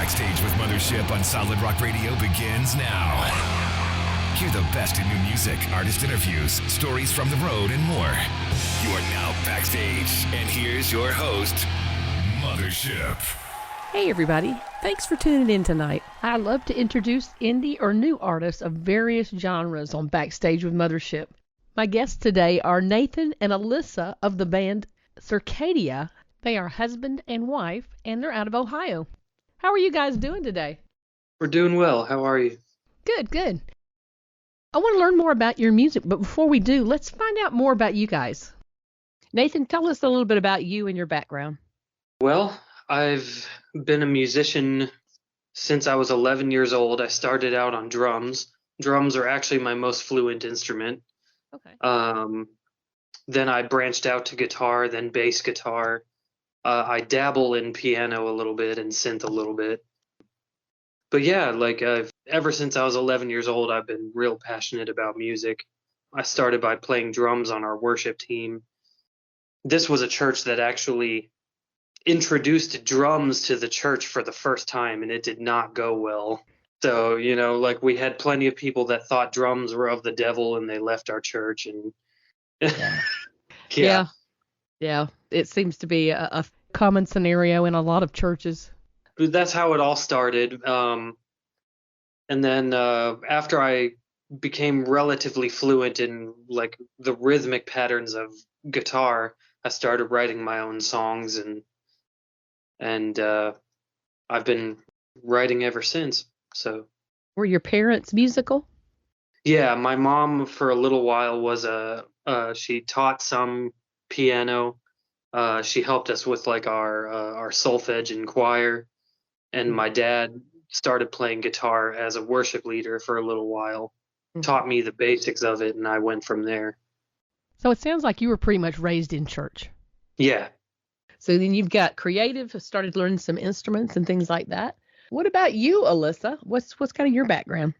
Backstage with Mothership on Solid Rock Radio begins now. Hear the best in new music, artist interviews, stories from the road, and more. You are now backstage, and here's your host, Mothership. Hey everybody, thanks for tuning in tonight. I love to introduce indie or new artists of various genres on Backstage with Mothership. My guests today are Nathan and Alyssa of the band Circadia. They are husband and wife, and they're out of Ohio. How are you guys doing today? We're doing well. How are you? Good, good. I want to learn more about your music, but before we do, let's find out more about you guys. Nathan, tell us a little bit about you and your background. Well, I've been a musician since I was 11 years old. I started out on drums. Drums are actually my most fluent instrument. Okay. Then I branched out to guitar, then bass guitar. I dabble in piano a little bit and synth a little bit. But yeah, ever since I was 11 years old, I've been real passionate about music. I started by playing drums on our worship team. This was a church that actually introduced drums to the church for the first time, and it did not go well. So, we had plenty of people that thought drums were of the devil, and they left our church. And Yeah. It seems to be a common scenario in a lot of churches. That's how it all started. And then after I became relatively fluent in the rhythmic patterns of guitar, I started writing my own songs, and I've been writing ever since. So, were your parents musical? Yeah, my mom for a little while was she taught some piano. She helped us with our solfege and choir, and my dad started playing guitar as a worship leader for a little while. Taught me the basics of it, and I went from there. So it sounds like you were pretty much raised in church. Yeah. So then you've got creative, started learning some instruments and things like that. What about you, Alyssa? What's kind of your background?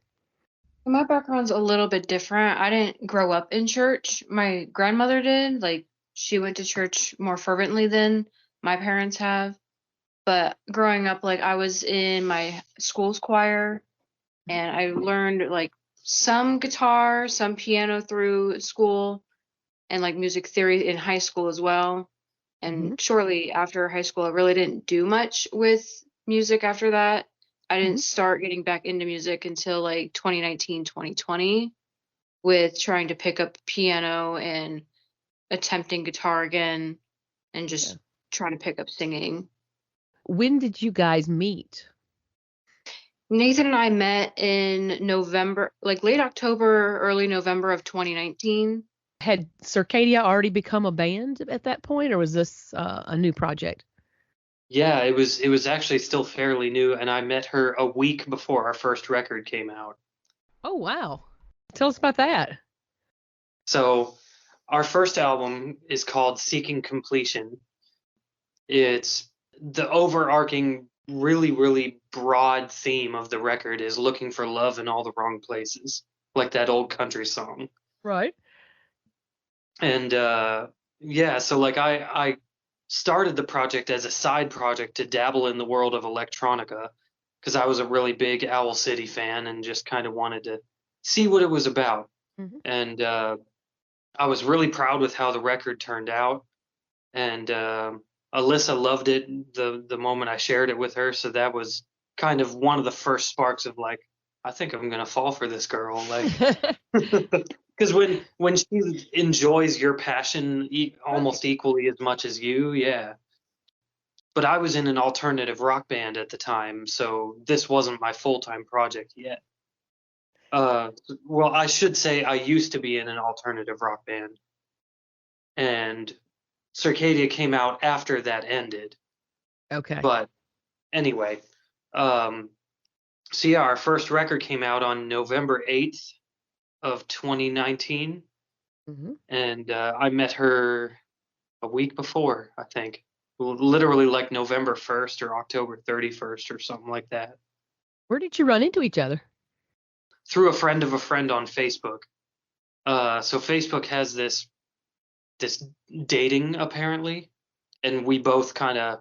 My background's a little bit different. I didn't grow up in church. My grandmother did. She went to church more fervently than my parents have. But growing up, I was in my school's choir, and I learned some guitar, some piano through school, and music theory in high school as well. And shortly after high school, I really didn't do much with music after that. I didn't start getting back into music until 2019, 2020 with trying to pick up piano and attempting guitar again and just trying to pick up singing. When did you guys meet? Nathan and I met in November, late October, early November of 2019. Had Circadia already become a band at that point, or was this a new project? Yeah, it was actually still fairly new, and I met her a week before our first record came out. Oh, wow. Tell us about that. So our first album is called Seeking Completion. It's the overarching, really, really broad theme of the record is looking for love in all the wrong places, like that old country song. Right. And so I started the project as a side project to dabble in the world of electronica because I was a really big Owl City fan and just kind of wanted to see what it was about. And I was really proud with how the record turned out. And Alyssa loved it the moment I shared it with her. So that was kind of one of the first sparks of I think I'm going to fall for this girl. Because when she enjoys your passion almost equally as much as you, yeah. But I was in an alternative rock band at the time, so this wasn't my full-time project yet. Well, I should say I used to be in an alternative rock band. And Circadia came out after that ended. Okay. But anyway, so yeah, our first record came out on November 8th. Of 2019, and I met her a week before, I think, literally November 1st or October 31st or something like that. Where did you run into each other? Through a friend of a friend on Facebook. So Facebook has this dating apparently, and we both kind of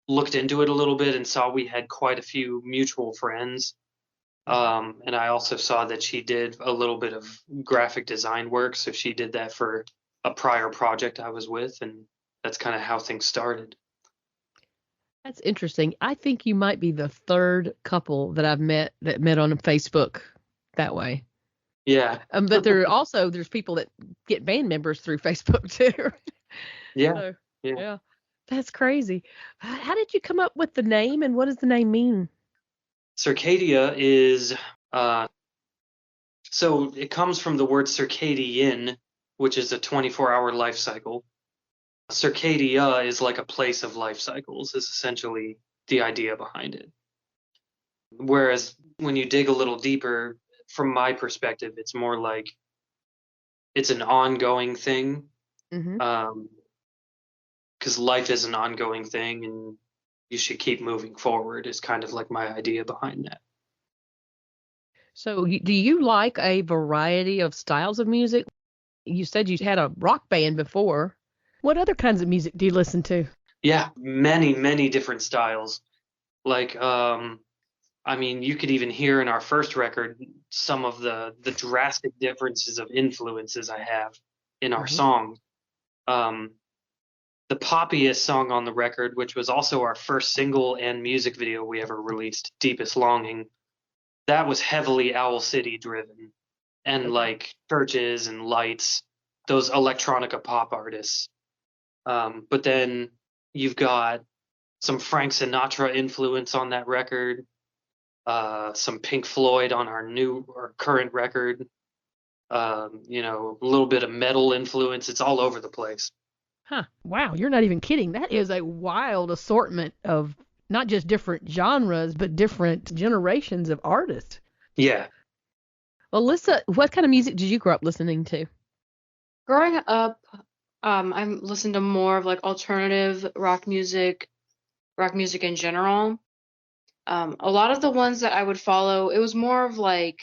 looked into it a little bit and saw we had quite a few mutual friends. And I also saw that she did a little bit of graphic design work. So she did that for a prior project I was with. And that's kind of how things started. That's interesting. I think you might be the third couple that I've met that met on Facebook that way. Yeah. But there's people that get band members through Facebook too. Yeah. So, Yeah. yeah. That's crazy. How did you come up with the name, and what does the name mean? Circadia is so it comes from the word circadian, which is a 24-hour life cycle. Circadia is like a place of life cycles, is essentially the idea behind it. Whereas when you dig a little deeper, from my perspective, it's more like it's an ongoing thing. Mm-hmm. Because life is an ongoing thing and you should keep moving forward is kind of like my idea behind that. So, do you like a variety of styles of music? You said you had a rock band before. What other kinds of music do you listen to? Yeah, many different styles. Like, I mean, you could even hear in our first record some of the drastic differences of influences I have in our Mm-hmm. songs. Um, the poppiest song on the record, which was also our first single and music video we ever released, Deepest Longing, that was heavily Owl City driven and like churches and lights, those electronica pop artists. But then you've got some Frank Sinatra influence on that record, some Pink Floyd on our new or current record, a little bit of metal influence. It's all over the place. Huh. Wow, you're not even kidding. That is a wild assortment of not just different genres, but different generations of artists. Yeah. Alyssa, what kind of music did you grow up listening to? Growing up, I listened to more of like alternative rock music in general. A lot of the ones that I would follow, it was more of like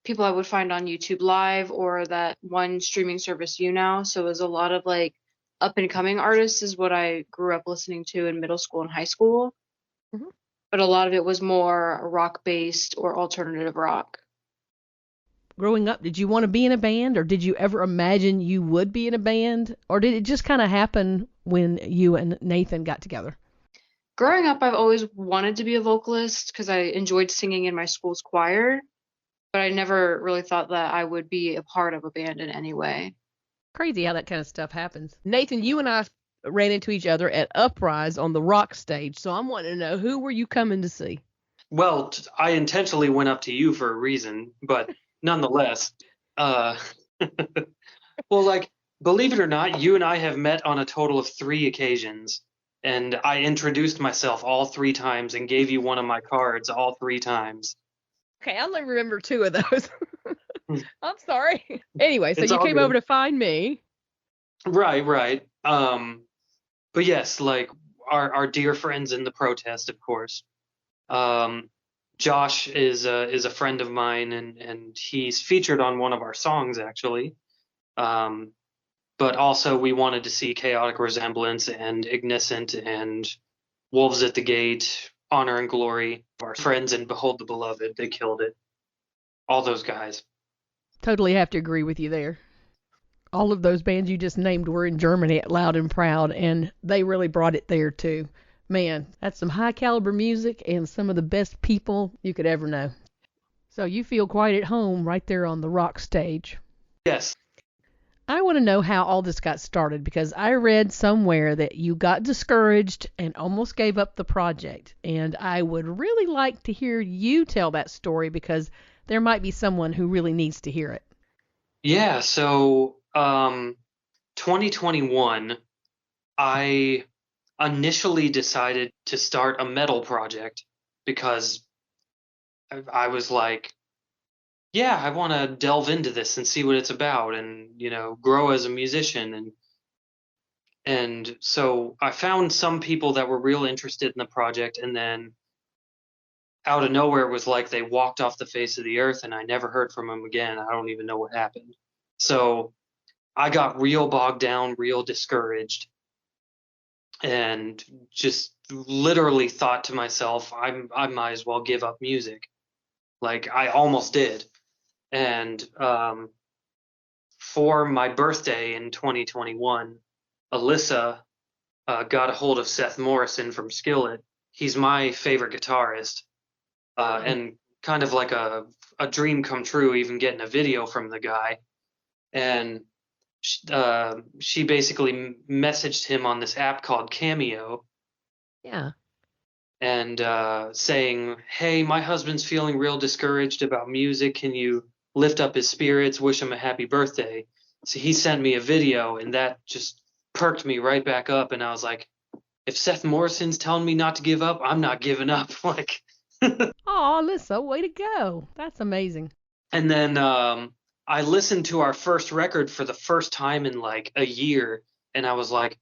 people I would find on YouTube Live or that one streaming service YouNow. So it was a lot of like up and coming artists is what I grew up listening to in middle school and high school. Mhm. But a lot of it was more rock based or alternative rock. Growing up, did you want to be in a band, or did you ever imagine you would be in a band, or did it just kind of happen when you and Nathan got together? Growing up, I've always wanted to be a vocalist because I enjoyed singing in my school's choir, but I never really thought that I would be a part of a band in any way. Crazy how that kind of stuff happens. Nathan, you and I ran into each other at Uprise on the rock stage, so I'm wanting to know, who were you coming to see? Well, I intentionally went up to you for a reason, but nonetheless, uh, well, like, believe it or not, you and I have met on a total of 3 occasions, and I introduced myself all 3 times and gave you one of my cards all 3 times. Okay, I only remember 2 of those. Hmm. I'm sorry. Anyway, so It's you all came over good. to find me. Right. But yes, like our dear friends in the protest, of course. Um, Josh is a friend of mine, and he's featured on one of our songs actually. Um, but also we wanted to see Chaotic Resemblance and Igniscent and Wolves at the Gate, Honor and Glory, our friends in Behold the Beloved. They killed it. All those guys. Totally have to agree with you there. All of those bands you just named were in Germany at Loud and Proud, and they really brought it there too. Man, that's some high caliber music and some of the best people you could ever know. So you feel quite at home right there on the rock stage. Yes. I want to know how all this got started, because I read somewhere that you got discouraged and almost gave up the project. And I would really like to hear you tell that story, because there might be someone who really needs to hear it. Yeah. So 2021, I initially decided to start a metal project because I was like, yeah, I want to delve into this and see what it's about and, grow as a musician. And so I found some people that were real interested in the project. And then out of nowhere, it was like they walked off the face of the earth and I never heard from them again. I don't even know what happened. So I got real bogged down, real discouraged. and just literally thought to myself, I might as well give up music. Like I almost did. And for my birthday in 2021, Alyssa got a hold of Seth Morrison from Skillet. He's my favorite guitarist, and kind of like a dream come true, even getting a video from the guy. And she basically messaged him on this app called Cameo. Yeah. And saying, "Hey, my husband's feeling real discouraged about music. Can you lift up his spirits, wish him a happy birthday?" So he sent me a video, and that just perked me right back up. And I was like, if Seth Morrison's telling me not to give up, I'm not giving up. Like, Oh, Alyssa, way to go. That's amazing. and then I listened to our first record for the first time in like a year, and I was like,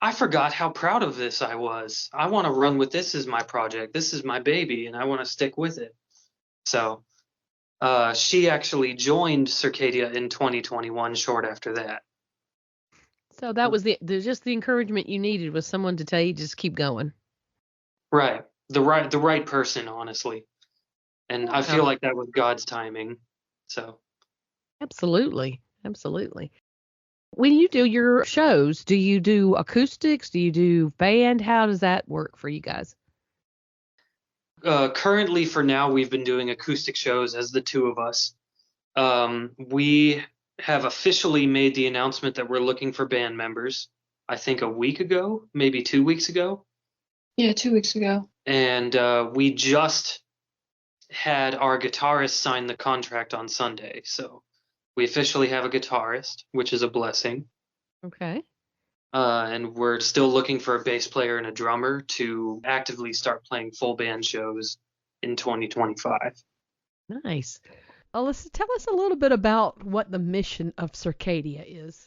I forgot how proud of this I was. I want to run with this as my project. This is my baby, and I want to stick with it. So she actually joined Circadia in 2021, short after that. So that was just the encouragement you needed, was someone to tell you just keep going. Right, the right person, honestly, and I feel like that was God's timing. So Absolutely. Absolutely. When you do your shows, do you do acoustics? Do you do band? How does that work for you guys? currently, for now, we've been doing acoustic shows as the two of us. We have officially made the announcement that we're looking for band members, I think a week ago, maybe 2 weeks ago. Yeah, 2 weeks ago. And we just had our guitarist sign the contract on Sunday. So we officially have a guitarist, which is a blessing. Okay. And we're still looking for a bass player and a drummer to actively start playing full band shows in 2025. Nice. Alyssa, tell us a little bit about what the mission of Circadia is.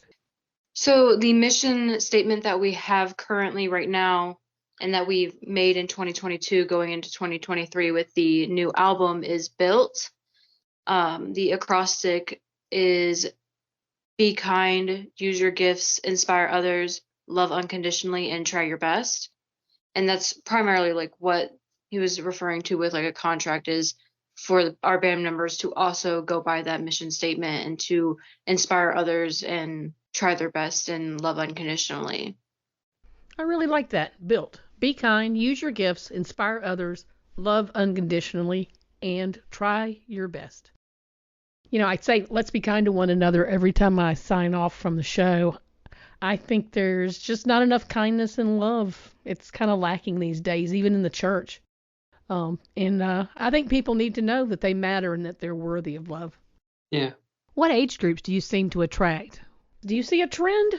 So the mission statement that we have currently right now and that we've made in 2022 going into 2023 with the new album is B.U.I.L.T. The acrostic is be kind, use your gifts, inspire others, love unconditionally, and try your best. And that's primarily like what he was referring to with like a contract, is for our band members to also go by that mission statement and to inspire others and try their best and love unconditionally. I really like that. B.U.I.L.T. Be kind, use your gifts, inspire others, love unconditionally, and try your best. You know, I say let's be kind to one another every time I sign off from the show. I think there's just not enough kindness and love. It's kind of lacking these days, even in the church. And I think people need to know that they matter and that they're worthy of love. Yeah. What age groups do you seem to attract? Do you see a trend?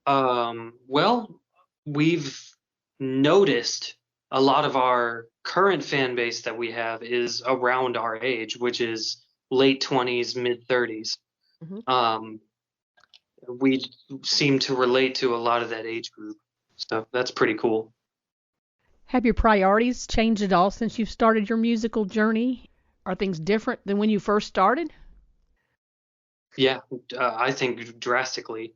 Well, we've noticed a lot of our current fan base that we have is around our age, which is late 20s, mid 30s. Mm-hmm. We seem to relate to a lot of that age group. So that's pretty cool. Have your priorities changed at all since you've started your musical journey? Are things different than when you first started? Yeah, I think drastically.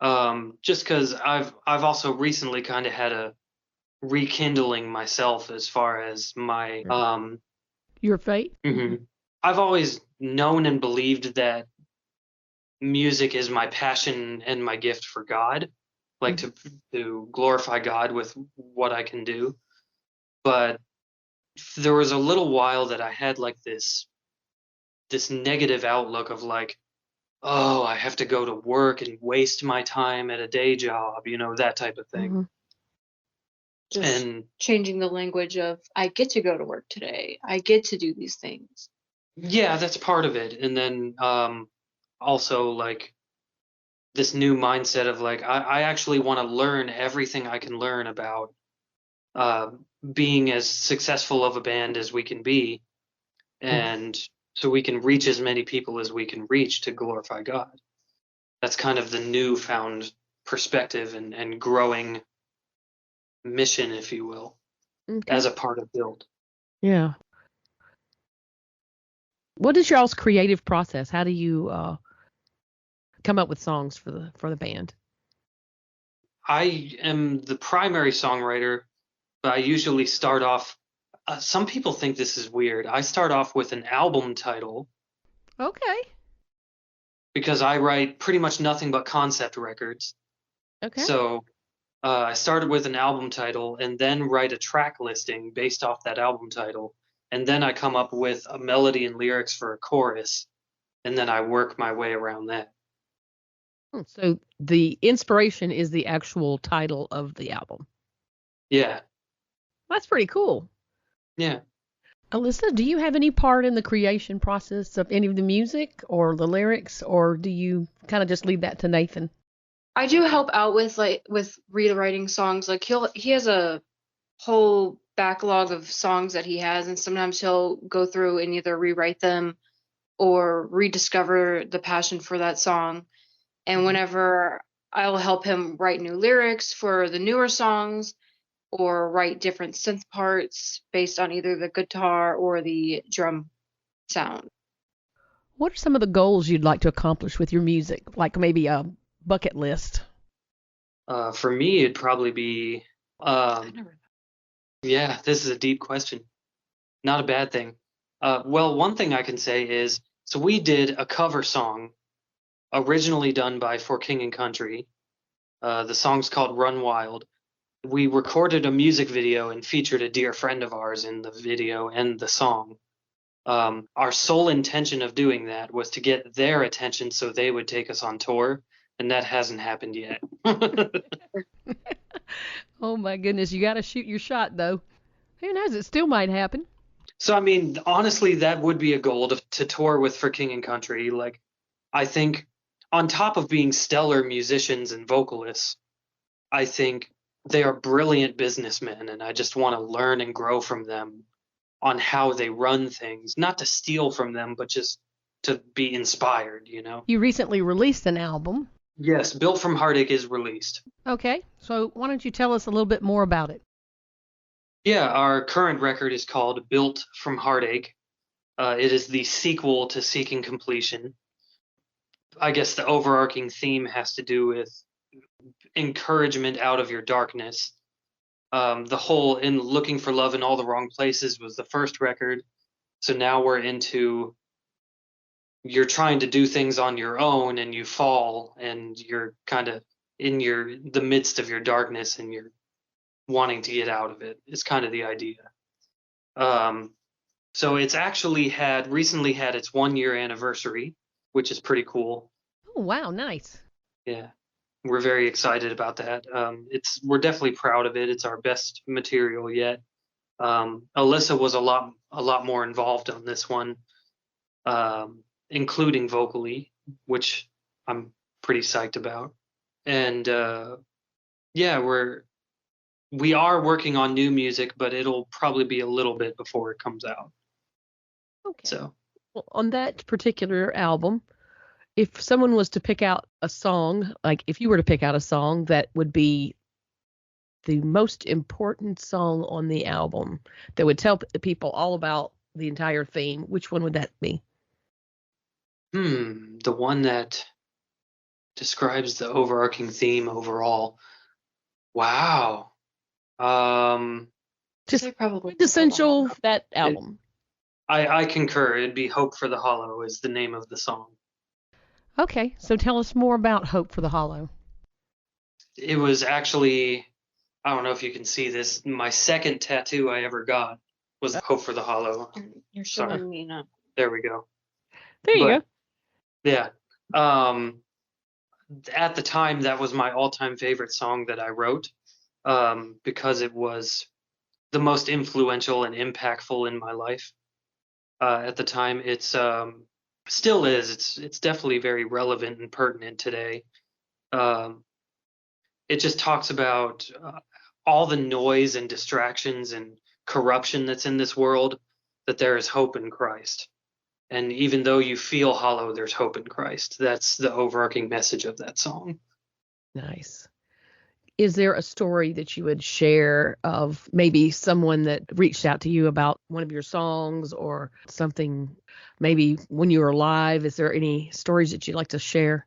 Just because I've also recently kind of had a rekindling myself as far as my Your fate? Mm-hmm. I've always known and believed that music is my passion and my gift for God, like to glorify God with what I can do. But there was a little while that I had like this negative outlook of like, oh, I have to go to work and waste my time at a day job, that type of thing. Mm-hmm. Just And changing the language of, I get to go to work today. I get to do these things. yeah, that's part of it. And then also like this new mindset of like, I actually want to learn everything I can learn about being as successful of a band as we can be. And so we can reach as many people as we can reach to glorify God. That's kind of the newfound perspective and growing mission, if you will, as a part of B.U.I.L.T. Yeah. What is y'all's creative process? How do you come up with songs for the band? I am the primary songwriter, but I usually start off. Some people think this is weird. I start off with an album title Okay. because I write pretty much nothing but concept records. Okay. So I started with an album title and then write a track listing based off that album title. And then I come up with a melody and lyrics for a chorus. And then I work my way around that. So the inspiration is the actual title of the album. Yeah. That's pretty cool. Yeah. Alyssa, do you have any part in the creation process of any of the music or the lyrics, or do you kind of just leave that to Nathan? I do help out with rewriting songs. Like he has a whole backlog of songs that he has, and sometimes he'll go through and either rewrite them or rediscover the passion for that song. And whenever I'll help him write new lyrics for the newer songs or write different synth parts based on either the guitar or the drum sound. What are some of the goals you'd like to accomplish with your music? Like maybe a bucket list? For me, it'd probably be, yeah, this is a deep question. Not a bad thing. Well, one thing I can say is, so we did a cover song originally done by For King and Country. The song's called Run Wild. We recorded a music video and featured a dear friend of ours in the video and the song. Our sole intention of doing that was to get their attention so they would take us on tour, and that hasn't happened yet. Oh my goodness, you got to shoot your shot though. Who knows? It still might happen. So, I mean, honestly, that would be a goal to tour with For King and Country. Like, I think on top of being stellar musicians and vocalists, I think they are brilliant businessmen, and I just want to learn and grow from them on how they run things, not to steal from them, but just to be inspired, you know? You recently released an album. Yes, Built from Heartache is released. Okay, so why don't you tell us a little bit more about it? Yeah, our current record is called Built from Heartache. It is the sequel to Seeking Completion. I guess the overarching theme has to do with encouragement out of your darkness. The whole in Looking for Love in All the Wrong Places was the first record. So now we're into you're trying to do things on your own and you fall and you're kind of in the midst of your darkness and you're wanting to get out of it. It's kind of the idea. So it's actually recently had its 1 year anniversary, which is pretty cool. Oh, wow, nice. Yeah. We're very excited about that. We're definitely proud of it. It's our best material yet. Alyssa was a lot more involved on this one, including vocally, which I'm pretty psyched about. And yeah, we are working on new music, but it'll probably be a little bit before it comes out. Okay. So, well, on that particular album, if someone was to pick out a song, like if you were to pick out a song that would be the most important song on the album that would tell people all about the entire theme, which one would that be? the one that describes the overarching theme overall. Wow. Just probably essential that album. I concur. It'd be Hope for the Hollow is the name of the song. Okay, so tell us more about Hope for the Hollow. It was actually, I don't know if you can see this, my second tattoo I ever got was Hope for the Hollow. You're showing me now. There we go. There you go. Yeah. At the time, that was my all-time favorite song that I wrote, because it was the most influential and impactful in my life. At the time, it's still is. It's definitely very relevant and pertinent today. It just talks about all the noise and distractions and corruption that's in this world, that there is hope in Christ. And even though you feel hollow, there's hope in Christ. That's the overarching message of that song. Nice. Is there a story that you would share of maybe someone that reached out to you about one of your songs or something, maybe when you were live? Is there any stories that you'd like to share?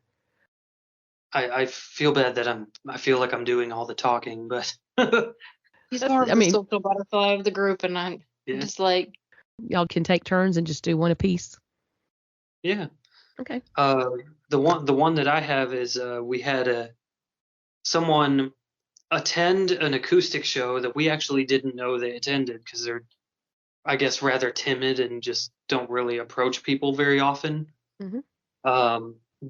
I feel bad that I feel like I'm doing all the talking, but He's That's, more of I the mean, social butterfly of the group, and I'm yeah, just like, y'all can take turns and just do one apiece. yeah. Okay. The one that I have is we had someone attend an acoustic show that we actually didn't know they attended because they're, I guess, rather timid and just don't really approach people very often. Hmm.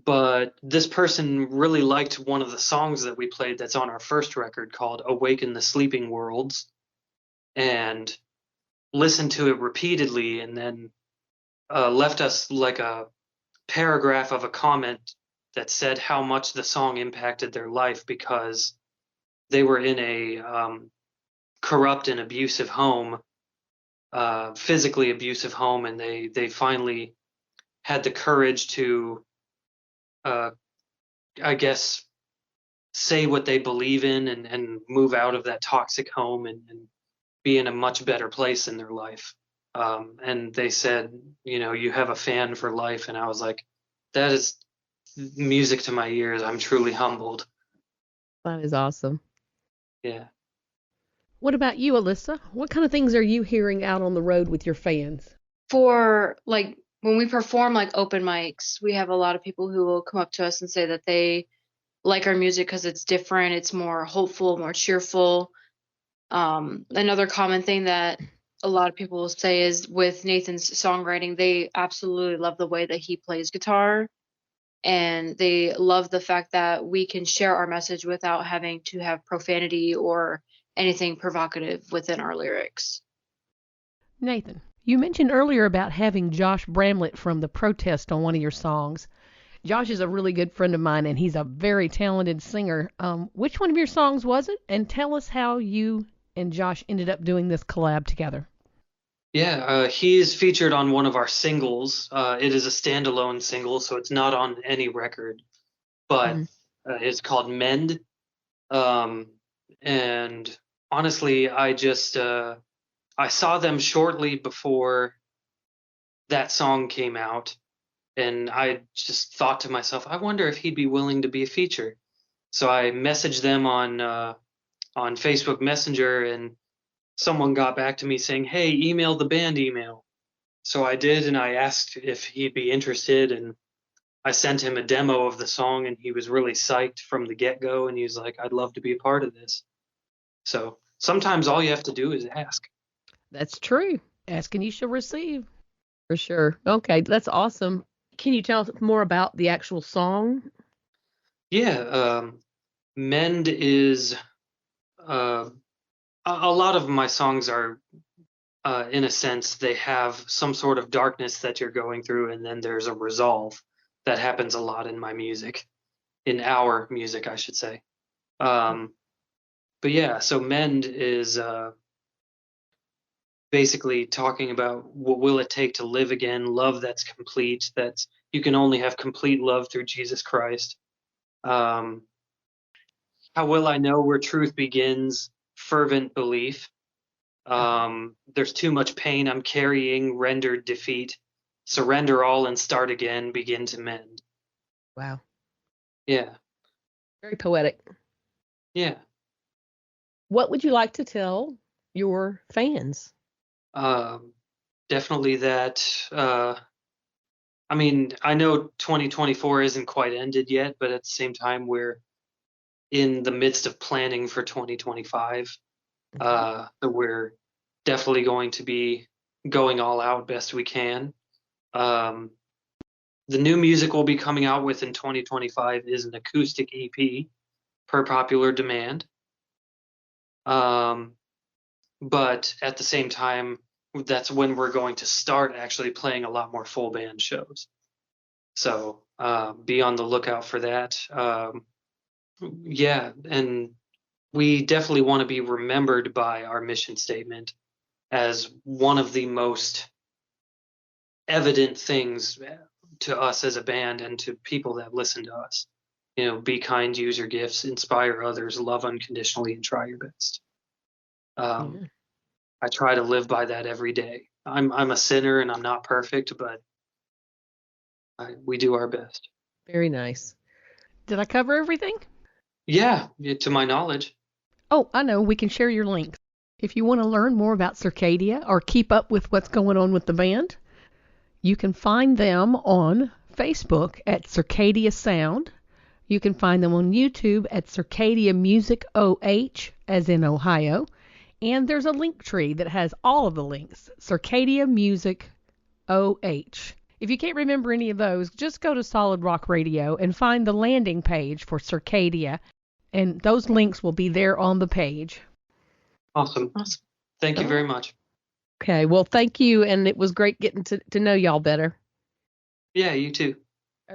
But this person really liked one of the songs that we played that's on our first record called Awaken the Sleeping Worlds, and listened to it repeatedly, and then left us like a paragraph of a comment that said how much the song impacted their life because they were in a corrupt and abusive home, physically abusive home, and they finally had the courage to, uh, I guess, say what they believe in and move out of that toxic home and be in a much better place in their life. And they said, you have a fan for life. And I was like, that is music to my ears. I'm truly humbled. That is awesome. Yeah. What about you, Alyssa? What kind of things are you hearing out on the road with your fans? for like when we perform like open mics, we have a lot of people who will come up to us and say that they like our music because it's different, it's more hopeful, more cheerful. Another common thing that a lot of people will say is with Nathan's songwriting, they absolutely love the way that he plays guitar, and they love the fact that we can share our message without having to have profanity or anything provocative within our lyrics. Nathan, you mentioned earlier about having Josh Bramlett from The Protest on one of your songs. Josh is a really good friend of mine, and he's a very talented singer. Which one of your songs was it? And tell us how you and Josh ended up doing this collab together. Yeah. He's featured on one of our singles. It is a standalone single, so it's not on any record, but Hmm. it's called Mend. Um, and honestly, I saw them shortly before that song came out, and I just thought to myself, I wonder if he'd be willing to be a feature. So I messaged them on Facebook Messenger, and someone got back to me saying, "Hey, email the band email." So I did, and I asked if he'd be interested, and I sent him a demo of the song, and he was really psyched from the get-go, and he was like, "I'd love to be a part of this." So sometimes all you have to do is ask. That's true. Ask and you shall receive. For sure. Okay, that's awesome. Can you tell us more about the actual song? Yeah, Mend is uh, a lot of my songs are, in a sense, they have some sort of darkness that you're going through, and then there's a resolve. That happens a lot in my music, in our music, I should say. Um, but yeah, so Mend is basically talking about what will it take to live again, love that's complete, that's you can only have complete love through Jesus Christ. Um, how will I know where truth begins? Fervent belief. There's too much pain I'm carrying, rendered defeat. Surrender all and start again, begin to mend. Wow. Yeah, Very poetic. yeah. What would you like to tell your fans? Um, Definitely that. I mean, I know 2024 isn't quite ended yet, but at the same time, we're in the midst of planning for 2025. Mhm. So we're definitely going to be going all out best we can. Um, the new music we'll be coming out with in 2025 is an acoustic EP per popular demand. Um, but at the same time, that's when we're going to start actually playing a lot more full band shows. So be on the lookout for that. Yeah, and we definitely want to be remembered by our mission statement as one of the most evident things to us as a band and to people that listen to us. Be kind, use your gifts, inspire others, love unconditionally, and try your best. Um, Yeah. I try to live by that every day. I'm a sinner and I'm not perfect, but we do our best. Very nice. Did I cover everything? Yeah, to my knowledge. Oh, I know. We can share your links. If you want to learn more about Circadia or keep up with what's going on with the band, you can find them on Facebook at Circadia Sound. You can find them on YouTube at Circadia Music OH, as in Ohio. And there's a link tree that has all of the links. Circadia Music OH. If you can't remember any of those, just go to Solid Rock Radio and find the landing page for Circadia, and those links will be there on the page. Awesome. Thank you very much. Okay, well, thank you, and it was great getting to know y'all better. Yeah, you too.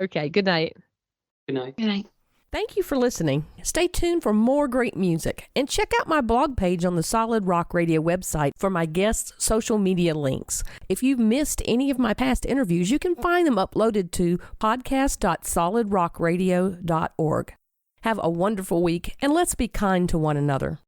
Okay, good night. Good night. Good night. Thank you for listening. Stay tuned for more great music, and check out my blog page on the Solid Rock Radio website for my guests' social media links. If you've missed any of my past interviews, you can find them uploaded to podcast.solidrockradio.org. Have a wonderful week, and let's be kind to one another.